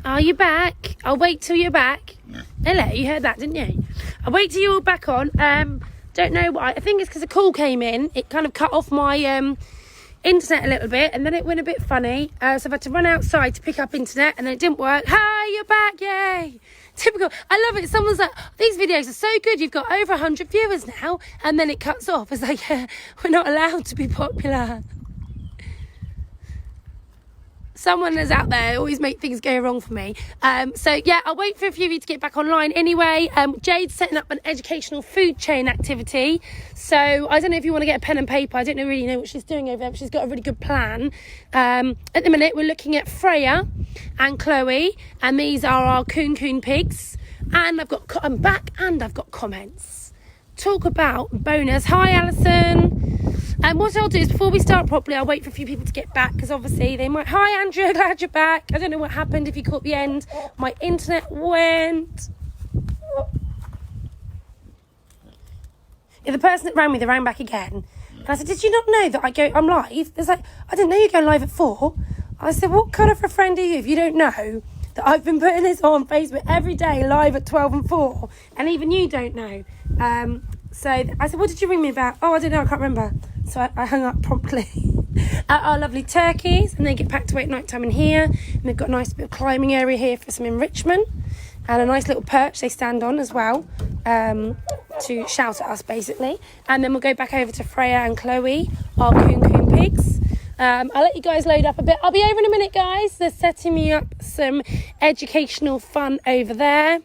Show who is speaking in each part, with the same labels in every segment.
Speaker 1: Are you back? I'll wait till you're back. Hello, you heard that, didn't you? I'll wait till you're all back on. Don't know why. I think it's because a call came in. It kind of cut off my internet a little bit, and then it went a bit funny. So I've had to run outside to pick up internet, and then it didn't work. Hi, you're back, yay! Typical. I love it. Someone's like, these videos are so good. You've got over 100 viewers now, and then it cuts off. It's like, we're not allowed to be popular. Someone is out there always make things go wrong for me. So yeah, I'll wait for a few of you to get back online anyway. Jade's setting up an educational food chain activity. So I don't know if you want to get a pen and paper. I don't really know what she's doing over there, but she's got a really good plan. At the minute, we're looking at Freya and Chloe, and these are our coon pigs. And I'm back and I've got comments. Talk about bonus. Hi, Alison. And what I'll do is, before we start properly, I'll wait for a few people to get back, because obviously they might... Hi, Andrew, glad you're back. I don't know what happened, if you caught the end. My internet went... Yeah, the person that rang me, they rang back again. And I said, did you not know that I'm live? It's like, I didn't know you're going live at 4. I said, what kind of a friend are you if you don't know that I've been putting this on Facebook every day, live at 12 and 4? And even you don't know. So I said, what did you ring me about? Oh, I don't know, I can't remember. So I hung up promptly. Our lovely turkeys, and they get packed away at night time in here. And we've got a nice bit of climbing area here for some enrichment, and a nice little perch they stand on as well, to shout at us basically. And then we'll go back over to Freya and Chloe, our coon pigs. I'll let you guys load up a bit. I'll be over in a minute, guys. They're setting me up some educational fun over there.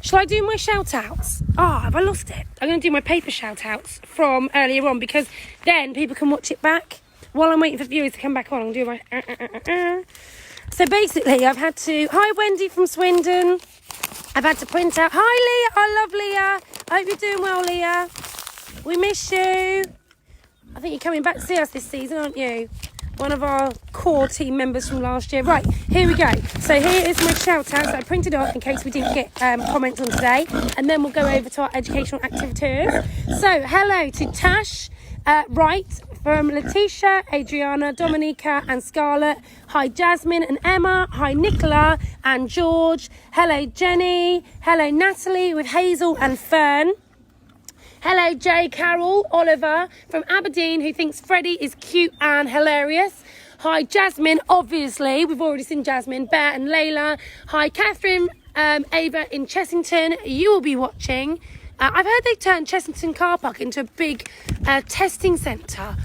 Speaker 1: Shall I do my shout-outs? Have I lost it? I'm going to do my paper shout-outs from earlier on, because then people can watch it back while I'm waiting for viewers to come back on. I'll do my... So basically, I've had to... Hi, Wendy from Swindon. I've had to print out... Hi, Leah. I love Leah. I hope you're doing well, Leah. We miss you. I think you're coming back to see us this season, aren't you? One of our core team members from last year. Right, here we go. So here is my shout out that I printed off in case we didn't get comments on today. And then we'll go over to our educational activities. So hello to Tash, Wright, from Letitia, Adriana, Dominica and Scarlett. Hi Jasmine and Emma. Hi Nicola and George. Hello Jenny. Hello Natalie with Hazel and Fern. Hello, Jay, Carol, Oliver from Aberdeen, who thinks Freddie is cute and hilarious. Hi, Jasmine, obviously. We've already seen Jasmine, Bear and Layla. Hi, Catherine, Ava in Chessington. You will be watching. I've heard they turned Chessington car park into a big testing centre.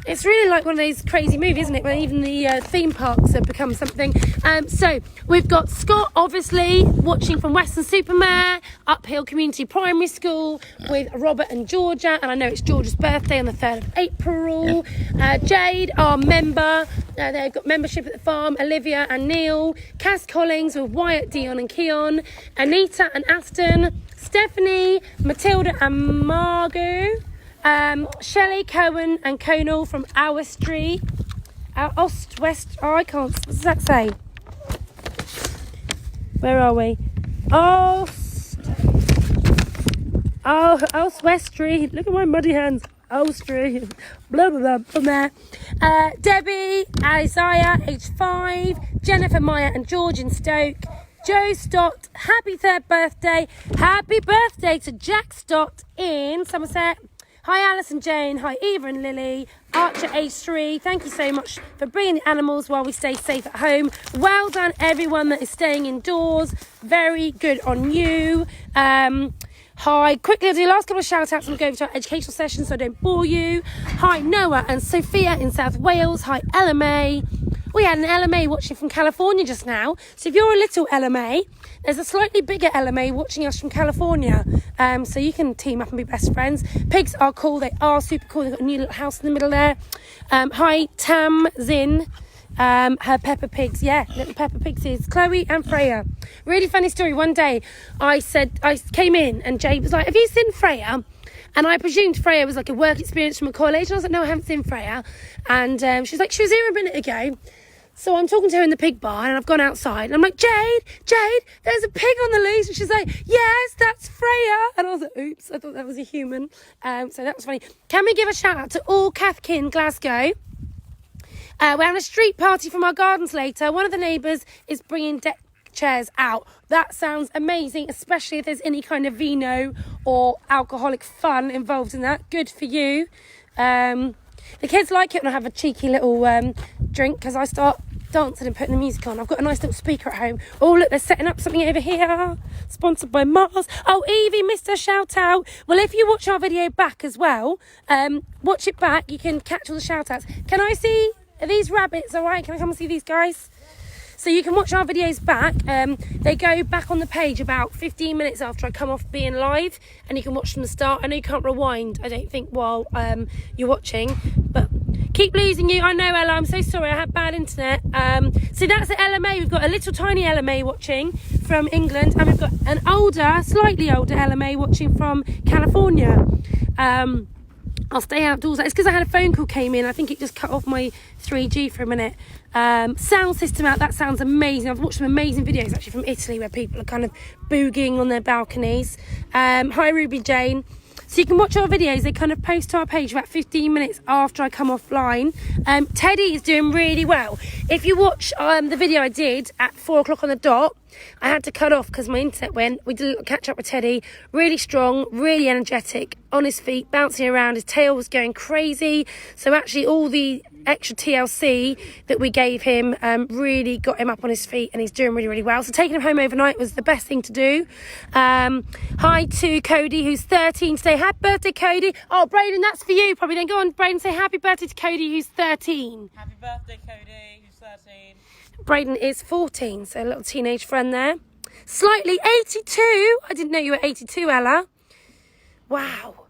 Speaker 1: It's really like one of those crazy movies, isn't it? Where even the theme parks have become something. So we've got Scott, obviously, watching from Weston-super-Mare, Uphill Community Primary School with Robert and Georgia. And I know it's Georgia's birthday on the 3rd of April. Jade, our member. They've got membership at the farm. Olivia and Neil. Cass Collins with Wyatt, Dion and Keon. Anita and Aston. Stephanie, Matilda and Margot. Shelley, Cohen and Conal from Our Street. West. Oh, I can't. What does that say? Where are we? West Street. Look at my muddy hands. Street. Blah, blah, blah, from there. Debbie, Isaiah, age 5. Jennifer, Maya and George in Stoke. Joe Stott, happy 3rd birthday. Happy birthday to Jack Stott in Somerset. Hi Alison Jane, hi Eva and Lily, Archer age 3, thank you so much for bringing the animals while we stay safe at home. Well done everyone that is staying indoors, very good on you. Hi, quickly I'll do the last couple of shout outs and we'll go over to our educational session so I don't bore you. Hi Noah and Sophia in South Wales, hi LMA. We had an LMA watching from California just now, so if you're a little LMA, there's a slightly bigger LMA watching us from California, so you can team up and be best friends. Pigs are cool, they are super cool. They've got a new little house in the middle there. Hi Tam Zin, her Peppa Pigs, yeah, little Peppa Pigs is Chloe and Freya. Really funny story. One day I came in and Jade was like, have you seen Freya? And I presumed Freya was like a work experience from a college, and I was like, no, I haven't seen Freya. And she's like, she was here a minute ago. So I'm talking to her in the pig barn and I've gone outside and I'm like, Jade, there's a pig on the loose. And she's like, yes, that's Freya. And I was like, oops, I thought that was a human. So that was funny. Can we give a shout out to all Cathkin Glasgow? We're having a street party from our gardens later. One of the neighbours is bringing deck chairs out. That sounds amazing, especially if there's any kind of vino or alcoholic fun involved in that. Good for you. The kids like it when I have a cheeky little drink, because I start dancing and putting the music on. I've got a nice little speaker at home. Oh, look, they're setting up something over here. Sponsored by Mars. Oh, Evie missed her shout out. Well, if you watch our video back as well, watch it back, you can catch all the shout outs. Can I see, are these rabbits all right? Can I come and see these guys? So you can watch our videos back. They go back on the page about 15 minutes after I come off being live, and you can watch from the start. I know you can't rewind, I don't think, while you're watching, but keep losing you. I know, Ella, I'm so sorry, I have bad internet. So that's the LMA. We've got a little tiny LMA watching from England, and we've got an older, slightly older LMA watching from California. I'll stay outdoors. It's because I had a phone call came in. I think it just cut off my 3G for a minute. Sound system out. That sounds amazing. I've watched some amazing videos actually from Italy where people are kind of boogieing on their balconies. Hi, Ruby Jane. So you can watch our videos. They kind of post to our page about 15 minutes after I come offline. Teddy is doing really well. If you watch the video I did at 4 o'clock on the dot, I had to cut off because my internet went. We did a little catch up with Teddy. Really strong, really energetic, on his feet, bouncing around. His tail was going crazy. So actually all the extra TLC that we gave him really got him up on his feet, and he's doing really, really well. So taking him home overnight was the best thing to do. Hi to Cody, who's 13 today. Happy birthday, Cody. Oh, Brayden, that's for you probably. Then go on, Brayden, say happy birthday to Cody, who's 13.
Speaker 2: Happy birthday, Cody, who's 13.
Speaker 1: Brayden is 14, so a little teenage friend there. Slightly 82. I didn't know you were 82, Ella. Wow.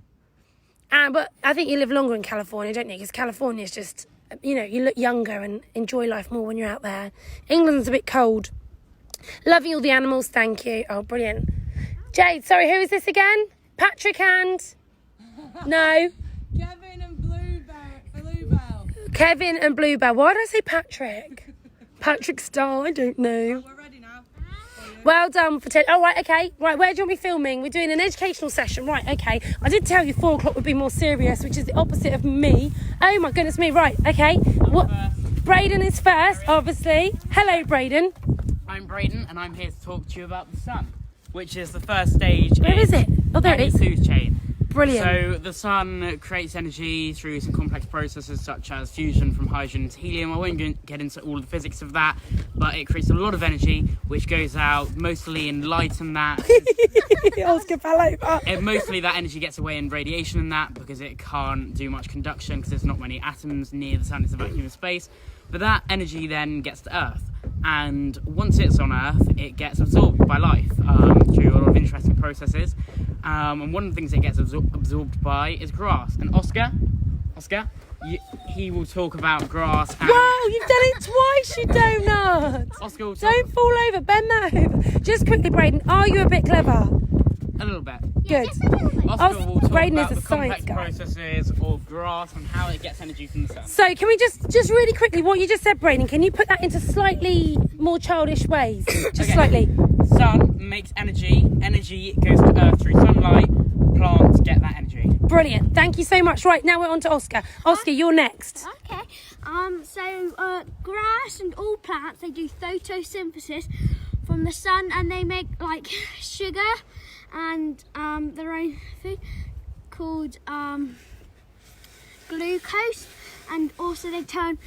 Speaker 1: But I think you live longer in California, don't you? Because California is just, you know, you look younger and enjoy life more when you're out there. England's a bit cold. Loving all the animals, thank you. Oh, brilliant. Jade, sorry, who is this again? Patrick and... No.
Speaker 3: Kevin and Bluebell.
Speaker 1: Kevin and Bluebell. Why did I say Patrick? Patrick Star, I don't know.
Speaker 3: We're ready now.
Speaker 1: Well done for Ted. Oh, right, okay. Right, where do you want me filming? We're doing an educational session. Right, okay. I did tell you 4 o'clock would be more serious, which is the opposite of me. Oh, my goodness me. Right, okay. What? Brayden is first, obviously. Hello, Brayden.
Speaker 2: I'm Brayden, and I'm here to talk to you about the sun, which is the first stage.
Speaker 1: Where is it? Oh, there it is.
Speaker 2: Food chain.
Speaker 1: Brilliant.
Speaker 2: So the sun creates energy through some complex processes such as fusion from hydrogen to helium. I won't get into all the physics of that, but it creates a lot of energy which goes out mostly in light and that.
Speaker 1: Oscar fell over.
Speaker 2: Mostly that energy gets away in radiation and that, because it can't do much conduction because there's not many atoms near the sun. It's a vacuum of space. But that energy then gets to Earth, and once it's on Earth, it gets absorbed by life through a lot of interesting processes. And one of the things it gets absorbed by is grass. And Oscar, he will talk about grass. And
Speaker 1: Wow, you've done it twice, you donut.
Speaker 2: Oscar will talk
Speaker 1: Don't fall over, bend that over. Just quickly, Brayden, are you a bit clever?
Speaker 2: a little bit.
Speaker 1: Good.
Speaker 2: Oscar will talk
Speaker 1: Brayden
Speaker 2: about
Speaker 1: is a
Speaker 2: the complex
Speaker 1: science guy.
Speaker 2: processes of grass and how it gets energy from the sun.
Speaker 1: So can we just really quickly, what you just said, Brayden, can you put that into slightly more childish ways? Just
Speaker 2: Okay.
Speaker 1: slightly.
Speaker 2: Sun makes energy. Energy goes to Earth through sunlight. Plants get that energy.
Speaker 1: Brilliant. Thank you so much. Right, now we're on to Oscar. Oscar, you're next.
Speaker 4: Okay. Grass and all plants, they do photosynthesis from the sun, and they make like sugar and their own food called glucose, and also they turn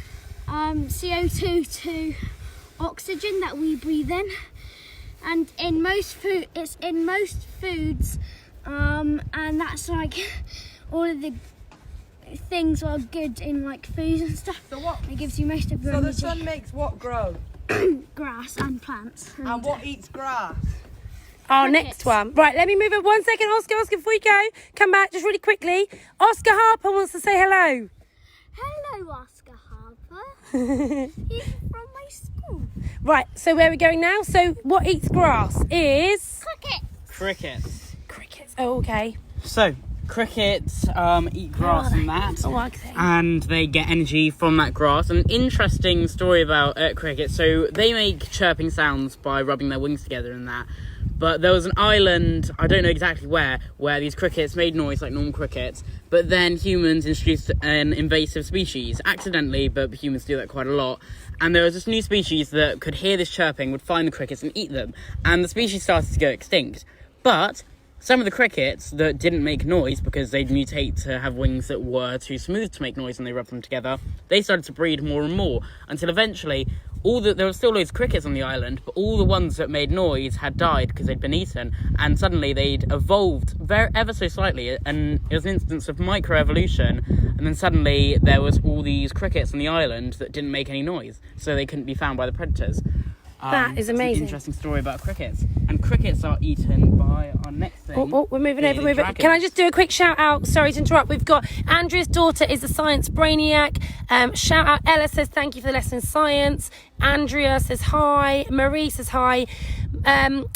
Speaker 4: CO2 to oxygen that we breathe in. And in most foods, and that's like all of the things are good in like food and stuff.
Speaker 3: So what?
Speaker 4: It gives you most of your
Speaker 3: So the
Speaker 4: energy.
Speaker 3: sun makes what grow?
Speaker 4: Grass and plants.
Speaker 3: And what eats grass?
Speaker 1: Our
Speaker 4: Crickets.
Speaker 1: next one. Right, let me move it 1 second. Oscar, before you go, come back just really quickly. Oscar Harper wants to say hello.
Speaker 4: Hello, Oscar Harper. He's from my school.
Speaker 1: Right, so where are we going now? So what eats grass is...
Speaker 4: Cricket.
Speaker 2: Crickets.
Speaker 1: Crickets. Oh, okay.
Speaker 2: So, crickets eat grass and that,
Speaker 1: Okay.
Speaker 2: and they get energy from that grass. An interesting story about crickets. So they make chirping sounds by rubbing their wings together and that. But there was an island, I don't know exactly where these crickets made noise like normal crickets, but then humans introduced an invasive species, accidentally, but humans do that quite a lot. And there was this new species that could hear this chirping, would find the crickets and eat them. And the species started to go extinct. But some of the crickets that didn't make noise because they'd mutate to have wings that were too smooth to make noise and they rubbed them together, they started to breed more and more until eventually there were still loads of crickets on the island, but all the ones that made noise had died because they'd been eaten, and suddenly they'd evolved ever so slightly, and it was an instance of microevolution, and then suddenly there was all these crickets on the island that didn't make any noise, so they couldn't be found by the predators.
Speaker 1: That is
Speaker 2: It's
Speaker 1: amazing.
Speaker 2: an interesting story about crickets. And crickets are eaten by our next thing.
Speaker 1: Oh, we're moving over.
Speaker 2: bearded dragons.
Speaker 1: Can I just do a quick shout out? Sorry to interrupt. We've got Andrea's daughter is a science brainiac. Shout out. Ella says thank you for the lesson in science. Andrea says hi. Marie says hi.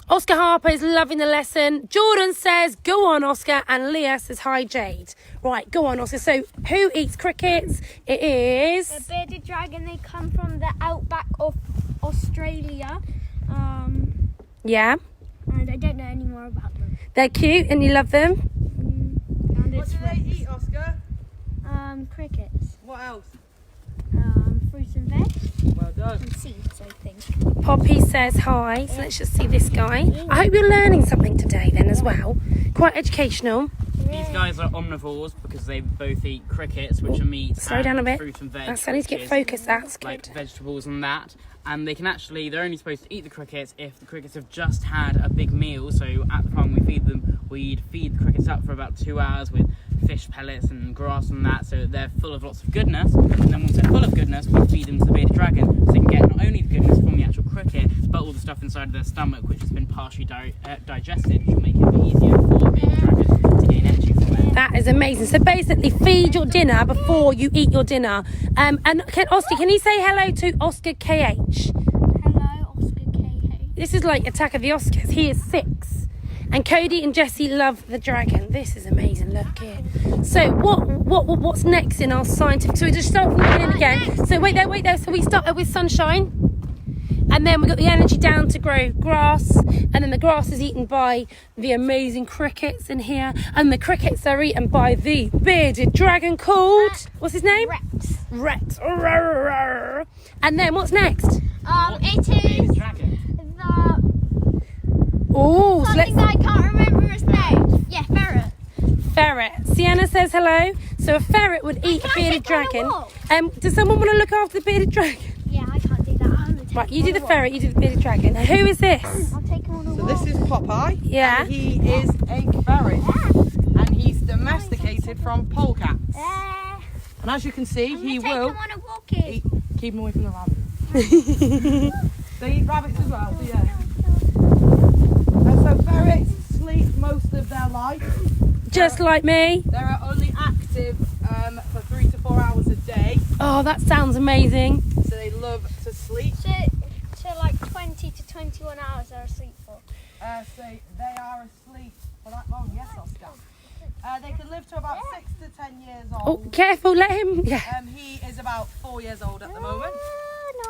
Speaker 1: Oscar Harper is loving the lesson. Jordan says go on, Oscar. And Leah says hi, Jade. Right, go on, Oscar. So who eats crickets? It is
Speaker 4: The bearded dragon, they come from the outback of Australia.
Speaker 1: yeah.
Speaker 4: And I don't know any more about them.
Speaker 1: They're cute and you love them.
Speaker 4: And
Speaker 3: What
Speaker 4: it's
Speaker 3: do they eat, Oscar?
Speaker 4: crickets.
Speaker 3: What else?
Speaker 4: Fruits and veg
Speaker 3: Well done.
Speaker 4: and seeds, I think.
Speaker 1: Poppy says hi. So let's just see this guy. I hope you're learning something today then as well. Quite educational.
Speaker 2: These guys are omnivores because they both eat crickets, which are meat,
Speaker 1: Slow
Speaker 2: and
Speaker 1: down a bit.
Speaker 2: fruit and veg.
Speaker 1: That's I need to get
Speaker 2: which is
Speaker 1: focused. That's
Speaker 2: like
Speaker 1: good.
Speaker 2: vegetables and that. And they can actually, they're only supposed to eat the crickets if the crickets have just had a big meal. So at the farm we feed them, we'd feed the crickets up for about 2 hours with fish pellets and grass and that, so they're full of lots of goodness. And then once they're full of goodness, we feed them to the bearded dragon, so they can get not only the goodness from the actual cricket, but all the stuff inside their stomach, which has been partially digested, which will make it a bit easier for the bearded dragon to gain energy from it.
Speaker 1: That is amazing. So basically, feed your dinner before you eat your dinner. And Oscar, can you say hello to Oscar KH?
Speaker 4: Hello, Oscar KH.
Speaker 1: This is like Attack of the Oscars. He is 6. And Cody and Jesse love the dragon. This is amazing. Look here. So what's next in our scientific? So we just start from the beginning again. So wait there. So we started with sunshine, and then we got the energy down to grow grass, and then the grass is eaten by the amazing crickets in here, and the crickets are eaten by the bearded dragon called what's his name?
Speaker 4: Rex.
Speaker 1: Rex. And then what's next?
Speaker 4: It
Speaker 2: Bearded
Speaker 4: is
Speaker 2: dragon.
Speaker 4: the
Speaker 1: Oh, so
Speaker 4: something
Speaker 1: let's
Speaker 4: that I can't remember his name. Yeah, ferret.
Speaker 1: ferret. Sienna says hello. So a ferret would eat a
Speaker 4: Can I
Speaker 1: bearded
Speaker 4: take one on a
Speaker 1: dragon.
Speaker 4: walk?
Speaker 1: Does someone want to look after the bearded dragon?
Speaker 4: Yeah, I can't do that. I'm gonna take
Speaker 1: Right, you
Speaker 4: him
Speaker 1: do
Speaker 4: on
Speaker 1: the
Speaker 4: a walk.
Speaker 1: ferret, you do the bearded dragon. Now, who is this?
Speaker 4: I'll take him on a
Speaker 3: So
Speaker 4: walk.
Speaker 3: this is Popeye.
Speaker 1: Yeah.
Speaker 3: And he is a ferret. And he's domesticated from polecats. And as you can see,
Speaker 4: I'm
Speaker 3: he
Speaker 4: gonna take
Speaker 3: will
Speaker 4: him on a walkie.
Speaker 3: keep him away from the rabbits. They eat rabbits as well, so yeah. And so ferrets sleep most of their life.
Speaker 1: Just like me.
Speaker 3: They're only active for 3 to 4 hours a day.
Speaker 1: Oh, that sounds amazing.
Speaker 3: So they love to sleep.
Speaker 4: So like 20 to 21 hours they're asleep for.
Speaker 3: So they are asleep for that long, yes, Oscar. They can live to about 6 to 10 years
Speaker 1: Oh,
Speaker 3: old.
Speaker 1: careful, let him. Yeah.
Speaker 3: He is about 4 years old at the moment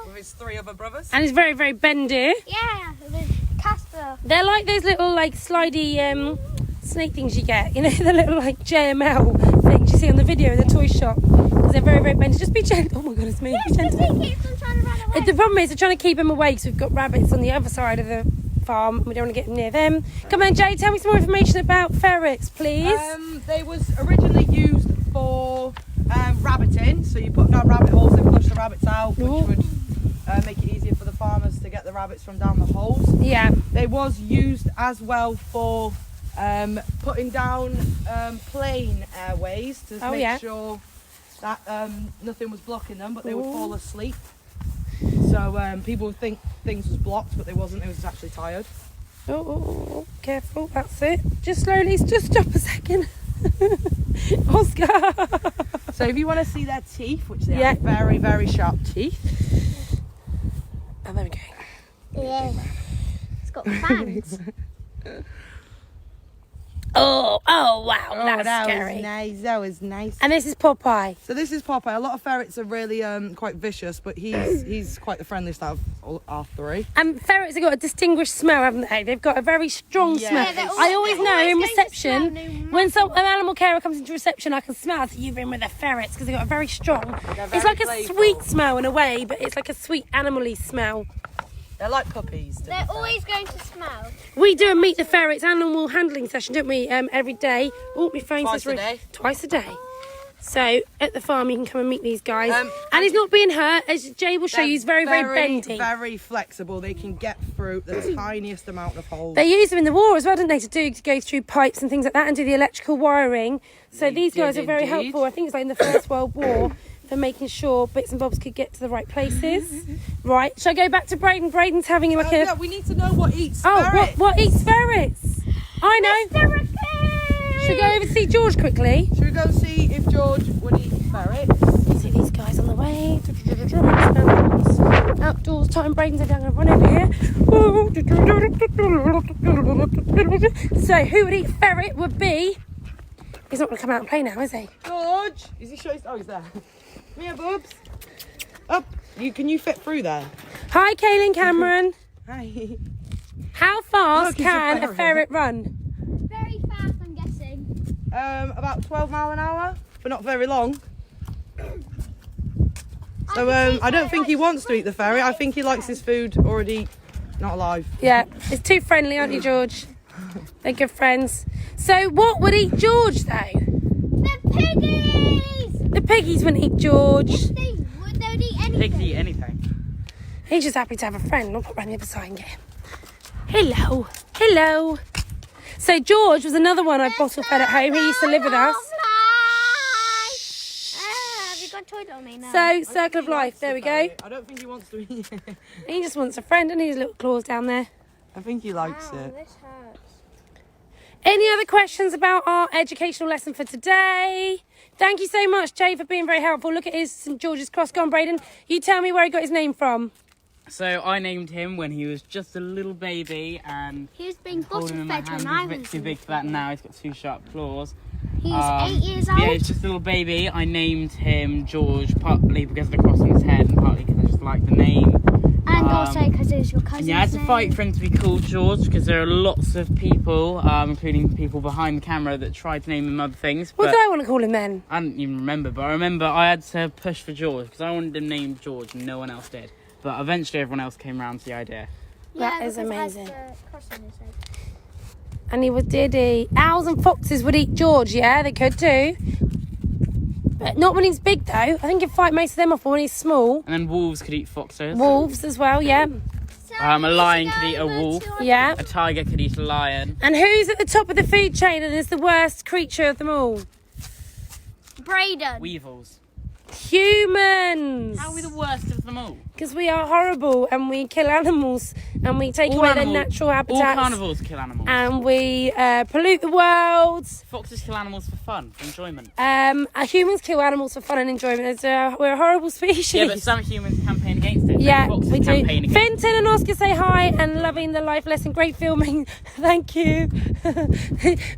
Speaker 3: with his 3 other brothers.
Speaker 1: And he's very, very bendy.
Speaker 4: Yeah, the Casper.
Speaker 1: They're like those little, like, slidey snake things you get. You know, the little, like, JML things you see on the video in the toy shop. Because they're very, very bendy. Just be gentle. Oh, my God, it's me. Be gentle.
Speaker 4: He keeps on trying to run away.
Speaker 1: The problem is, we're trying to keep them away because we've got rabbits on the other side of the farm. We don't want to get near them. Come on, Jay, tell me some more information about ferrets, please.
Speaker 3: They was originally used for rabbiting. So you put down rabbit holes and flush the rabbits out, which
Speaker 1: Ooh.
Speaker 3: would make it easier for the farmers to get the rabbits from down the holes.
Speaker 1: Yeah.
Speaker 3: They was used as well for putting down plane airways to
Speaker 1: Oh,
Speaker 3: make
Speaker 1: yeah.
Speaker 3: sure that nothing was blocking them, but they would
Speaker 1: Ooh.
Speaker 3: fall asleep. So people would think things was blocked, but they wasn't. It was actually tired.
Speaker 1: Oh, careful. That's it. Just slowly. Just stop a second. Oscar.
Speaker 3: So if you want to see their teeth, which they
Speaker 1: Yeah.
Speaker 3: have very, very sharp teeth.
Speaker 1: Oh, there we go.
Speaker 4: Yeah. It's got fangs.
Speaker 1: Oh, wow,
Speaker 3: Oh,
Speaker 1: that's scary.
Speaker 3: That was nice.
Speaker 1: And this is Popeye.
Speaker 3: So this is Popeye. A lot of ferrets are really quite vicious, but he's quite the friendliest out of all our three.
Speaker 1: And ferrets have got a distinguished smell, haven't they? They've got a very strong smell.
Speaker 4: Yeah,
Speaker 1: I always know in reception, when
Speaker 4: when
Speaker 1: an animal carer comes into reception, I can smell that you've been with the ferrets because they've got a very strong.
Speaker 3: They're
Speaker 1: It's
Speaker 3: very
Speaker 1: like a
Speaker 3: playful.
Speaker 1: sweet smell in a way, but it's like a sweet animal-y smell.
Speaker 3: They're like puppies. to be
Speaker 4: they're
Speaker 3: fair.
Speaker 4: always going to smell.
Speaker 1: We do a Meet the Ferrets animal handling session, don't we? Every day. Oh, my phone
Speaker 3: Twice
Speaker 1: says
Speaker 3: a day.
Speaker 1: Twice a day. So at the farm, you can come and meet these guys.
Speaker 3: And
Speaker 1: he's not being hurt, as Jay will show you. He's very, very bendy.
Speaker 3: Very flexible. They can get through the tiniest amount of holes.
Speaker 1: They use them in the war as well, didn't they, to go through pipes and things like that and do the electrical wiring. So these guys are very helpful. I think it's like in the First World War for making sure bits and bobs could get to the right places. Right, shall I go back to Braden? Braden's having like a...
Speaker 3: Yeah, we need to know what eats
Speaker 1: Oh,
Speaker 3: ferrets.
Speaker 1: what eats ferrets? I know. Should we go over to see George quickly?
Speaker 3: Should we go see if George would eat ferrets?
Speaker 1: See these guys on the way. Outdoors time. Braden's down and run over here. So who would eat ferret would be... He's not going to come out and play now, is he?
Speaker 3: George! Is he sure he's... Oh, he's there. Come here, bubs. Up. Can you fit through there?
Speaker 1: Hi, Kaylin Cameron.
Speaker 3: Hi.
Speaker 1: How fast
Speaker 3: Look, it's a
Speaker 1: can a
Speaker 3: ferret.
Speaker 1: ferret run?
Speaker 4: Very fast, I'm guessing.
Speaker 3: About 12 mile an hour, but not very long. So I don't think he wants to eat the ferret. I think he likes his food already not alive.
Speaker 1: Yeah, it's too friendly, aren't you, George? They're good friends. So what would eat George, though?
Speaker 4: The piggies!
Speaker 1: The piggies wouldn't eat George.
Speaker 4: They would eat anything.
Speaker 2: Pigs eat anything.
Speaker 1: He's just happy to have a friend. I'll put around the other side and get him. Hello. Hello. So George was another one I bottle fed at home. He used to live with us.
Speaker 4: Have you got a toilet on me now?
Speaker 1: So, circle of life. There we go.
Speaker 3: I don't think he wants to eat it.
Speaker 1: He just wants a friend and his little claws down there.
Speaker 3: I think he likes
Speaker 4: Ow,
Speaker 3: it.
Speaker 4: this hurts.
Speaker 1: Any other questions about our educational lesson for today? Thank you so much, Jay, for being very helpful. Look at his St George's Cross. Go on, Braden. You tell me where he got his name from.
Speaker 2: So I named him when he was just a little baby, and
Speaker 4: He was being
Speaker 2: hold him
Speaker 4: bottle
Speaker 2: in my
Speaker 4: fed
Speaker 2: hand.
Speaker 4: when I
Speaker 2: He's a bit
Speaker 4: was
Speaker 2: too big for that now. He's got two sharp claws.
Speaker 4: He's 8 years old.
Speaker 2: Yeah, he's just a little baby. I named him George partly because of the cross on his head and partly because I just like the name.
Speaker 4: And also because it was your cousin's
Speaker 2: And yeah, I had to
Speaker 4: name.
Speaker 2: fight for him to be called George because there are lots of people, including people behind the camera, that tried to name him other things.
Speaker 1: What
Speaker 2: But
Speaker 1: do I want to call him then?
Speaker 2: I don't even remember. But I remember I had to push for George because I wanted him named George and no one else did. But eventually everyone else came around to the idea.
Speaker 1: That is
Speaker 4: because it has
Speaker 1: amazing.
Speaker 4: the cross on his head.
Speaker 1: And he did eat. Owls and foxes would eat George, yeah, they could too. But not when he's big though. I think he'd fight most of them off when he's small.
Speaker 2: And then wolves could eat foxes.
Speaker 1: Wolves as well, yeah.
Speaker 4: So
Speaker 2: A lion
Speaker 4: let's
Speaker 2: could eat a
Speaker 4: go
Speaker 2: wolf.
Speaker 4: to our-
Speaker 1: Yeah.
Speaker 2: A tiger could eat a lion.
Speaker 1: And who's at the top of the food chain and is the worst creature of them all?
Speaker 4: Braden.
Speaker 2: Weevils.
Speaker 1: Humans.
Speaker 2: How are we the worst of them all?
Speaker 1: Because we are horrible and we kill animals and we take away their natural
Speaker 2: All
Speaker 1: habitats.
Speaker 2: carnivores kill animals.
Speaker 1: And we pollute the world.
Speaker 2: Foxes kill animals for fun, for enjoyment.
Speaker 1: Humans kill animals for fun and enjoyment. We're a horrible species.
Speaker 2: Yeah, but some humans campaign against it.
Speaker 1: Yeah,
Speaker 2: Foxes
Speaker 1: we do.
Speaker 2: campaign against it.
Speaker 1: Finton and Oscar say hi and loving the life lesson. Great filming. Thank you.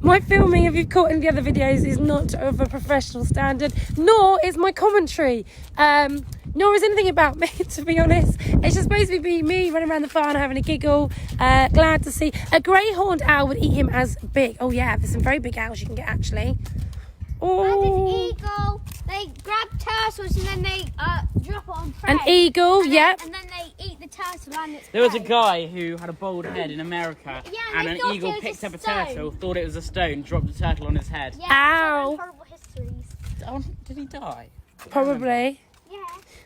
Speaker 1: My filming, if you've caught in the other videos, is not of a professional standard, nor is my commentary. Nor is anything about me, to be honest. It's just supposed to be me running around the farm having a giggle. Glad to see. A grey horned owl would eat him as big. Oh yeah, there's some very big owls you can get actually.
Speaker 4: And
Speaker 1: Oh,
Speaker 4: an eagle, they grab turtles and then they drop it on prey.
Speaker 1: an eagle,
Speaker 4: and
Speaker 1: yep.
Speaker 4: And then they eat the turtle and its
Speaker 2: There was a
Speaker 4: prey.
Speaker 2: guy who had a bald head in America,
Speaker 4: Yeah,
Speaker 2: and
Speaker 4: they
Speaker 2: an
Speaker 4: thought
Speaker 2: eagle
Speaker 4: it was
Speaker 2: picked
Speaker 4: a
Speaker 2: up a
Speaker 4: stone.
Speaker 2: turtle, thought it was a stone, dropped the turtle on his head.
Speaker 4: Yeah,
Speaker 1: Ow.
Speaker 4: so horrible histories.
Speaker 2: Oh, did he die?
Speaker 1: Probably.
Speaker 4: Yeah.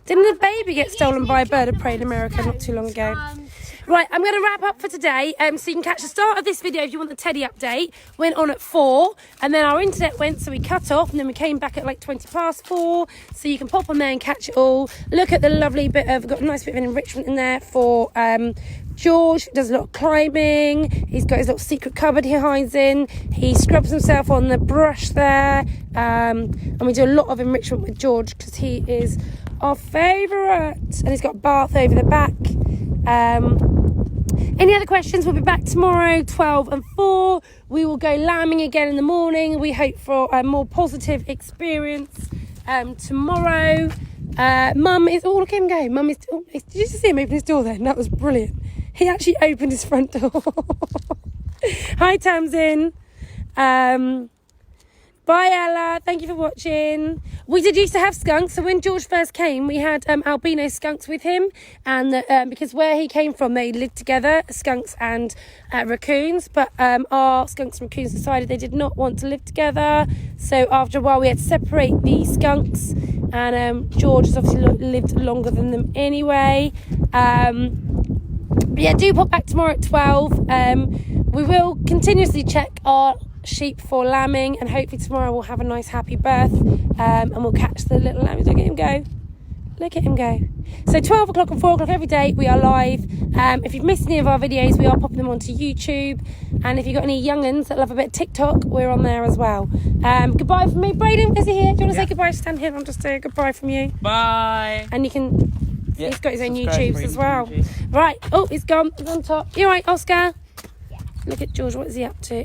Speaker 1: Didn't a baby get stolen by a bird of prey in America not too long ago? Right, I'm going to wrap up for today. So you can catch the start of this video if you want the Teddy update. Went on at 4, and then our internet went, so we cut off, and then we came back at like 4:20. So you can pop on there and catch it all. Look at the lovely bit of, got a nice bit of an enrichment in there for George. Does a lot of climbing. He's got his little secret cupboard he hides in. He scrubs himself on the brush there. And we do a lot of enrichment with George because he is our favourite. And he's got a bath over the back. Any other questions? We'll be back tomorrow, 12 and 4. We will go lambing again in the morning. We hope for a more positive experience tomorrow. Mum is... Oh, look at him go. Mum is... Oh, did you just see him open his door then? That was brilliant. He actually opened his front door. Hi, Tamsin. Bye, Ella. Thank you for watching. We did used to have skunks. So when George first came, we had albino skunks with him. And because where he came from, they lived together, skunks and raccoons. But our skunks and raccoons decided they did not want to live together. So after a while, we had to separate the skunks. And George has obviously lived longer than them anyway. But yeah, do pop back tomorrow at 12. We will continuously check our sheep for lambing, and hopefully tomorrow we'll have a nice happy birth, and we'll catch the little lambs. Look at him go. Look at him go. So 12 o'clock and 4 o'clock every day we are live. If you've missed any of our videos, we are popping them onto YouTube, and if you've got any young'uns that love a bit of TikTok, we're on there as well. Goodbye from me. Braden, is he here? Do you want to say goodbye? Stand here and I'll just say goodbye from you.
Speaker 2: Bye.
Speaker 1: And you can...
Speaker 2: Yeah,
Speaker 1: he's got his own
Speaker 2: subscribe
Speaker 1: YouTubes
Speaker 2: for
Speaker 1: as well.
Speaker 2: YouTube.
Speaker 1: Right. Oh, he's gone. He's on top. You all right, Oscar? Yeah. Look at George. What is he up to?